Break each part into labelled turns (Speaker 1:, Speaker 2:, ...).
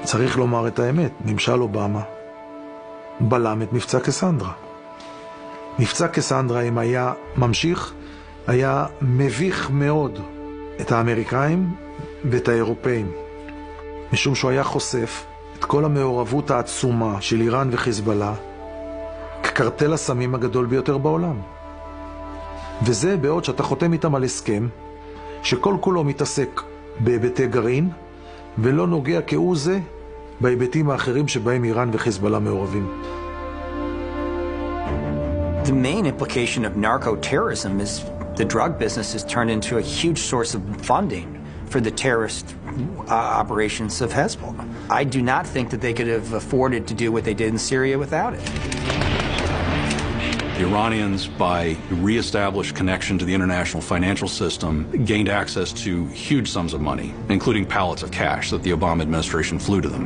Speaker 1: צריך לומר את האמת, ממשל אובמה בלם את מבצע קסנדרה. מבצע קסנדרה, אם היה ממשיך, היה מביך מאוד את האמריקאים ואת האירופאים, משום שהוא היה חושף את כל המעורבות העצומה של איראן וחיזבאללה כקרטל הסמים הגדול ביותר בעולם. וזה בעוד שאתה חותם איתם על הסכם שכל כולו מתעסק בהיבטי גרעין ולא נוגע כהוא זה בהיבטים האחרים שבהם איראן וחיזבאללה מעורבים.
Speaker 2: The main implication of narco-terrorism is the drug business has turned into a huge source of funding for the terrorist operations of Hezbollah. I do not think that they could have afforded to do what they did in Syria without it.
Speaker 3: The Iranians, by re-established connection to the international financial system, gained access to huge sums of money, including pallets of cash that the Obama administration flew to them.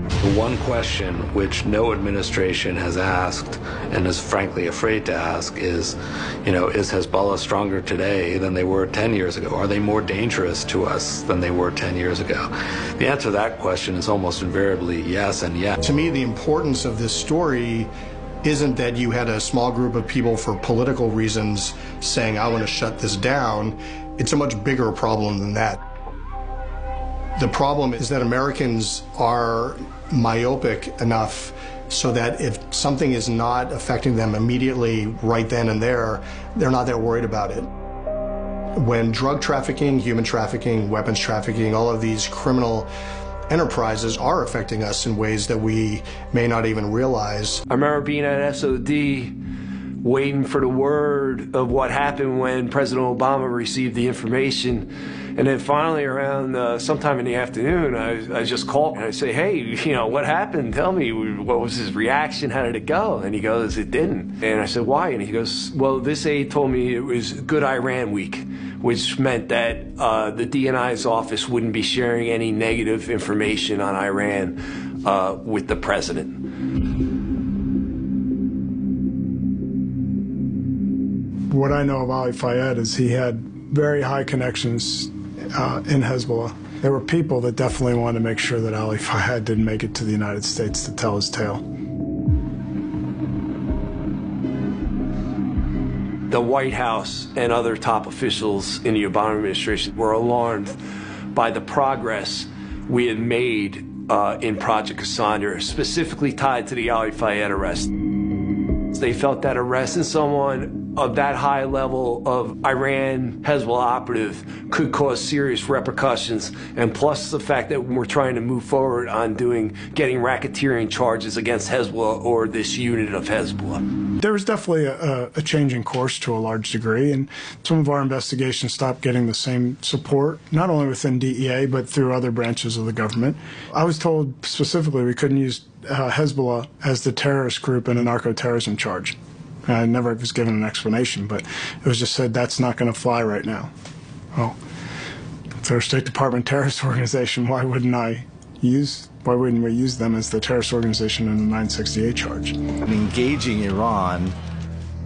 Speaker 4: The one question which no administration has asked and is frankly afraid to ask is, is Hezbollah stronger today than they were 10 years ago? Are they more dangerous to us than they were 10 years ago? The answer to that question is almost invariably yes and yes.
Speaker 5: To me, the importance of this story isn't that you had a small group of people for political reasons saying, I want to shut this down. It's a much bigger problem than that. The problem is that Americans are myopic enough so that if something is not affecting them immediately right then and there, they're not that worried about it. When drug trafficking, human trafficking, weapons trafficking, all of these criminal enterprises are affecting us in ways that we may not even realize.
Speaker 6: I remember being at SOD waiting for the word of what happened when President Obama received the information. And then finally around sometime in the afternoon, I just called and I say, hey, what happened? Tell me, what was his reaction? How did it go? And he goes, it didn't. And I said, why? And he goes, well, this aide told me it was Good Iran Week, which meant that the DNI's office wouldn't be sharing any negative information on Iran with the president.
Speaker 7: What I know of Ali Fayed is he had very high connections in Hezbollah. There were people that definitely wanted to make sure that Ali Fayed didn't make it to the United States to tell his tale.
Speaker 6: The White House and other top officials in the Obama administration were alarmed by the progress we had made in Project Cassandra, specifically tied to the Ali Fayed arrest. They felt that arresting someone of that high level of Iran Hezbollah operative could cause serious repercussions, and plus the fact that we're trying to move forward on getting racketeering charges against Hezbollah or this unit of Hezbollah.
Speaker 7: There was definitely a change in course to a large degree, and some of our investigations stopped getting the same support, not only within DEA, but through other branches of the government. I was told specifically we couldn't use Hezbollah as the terrorist group in a narco-terrorism charge. I never was given an explanation, but it was just said that's not going to fly right now. Well, it's our State Department terrorist organization. Why wouldn't we use them as the terrorist organization in the 968 charge?
Speaker 8: Engaging Iran,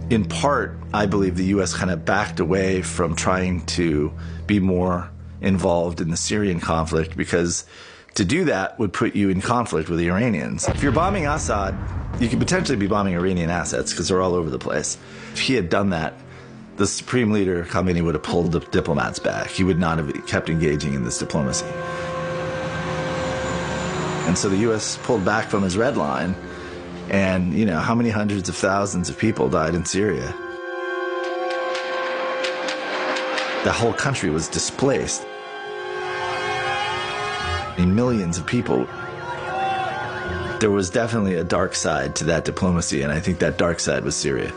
Speaker 8: in part, I believe the U.S. kind of backed away from trying to be more involved in the Syrian conflict, because to do that would put you in conflict with the Iranians. If you're bombing Assad, you could potentially be bombing Iranian assets because they're all over the place. If he had done that, the Supreme Leader Khamenei would have pulled the diplomats back. He would not have kept engaging in this diplomacy. And so the U.S. pulled back from his red line, and how many hundreds of thousands of people died in Syria? The whole country was displaced. Millions of people. There was definitely a dark side to that diplomacy, and I think that dark side was Syria.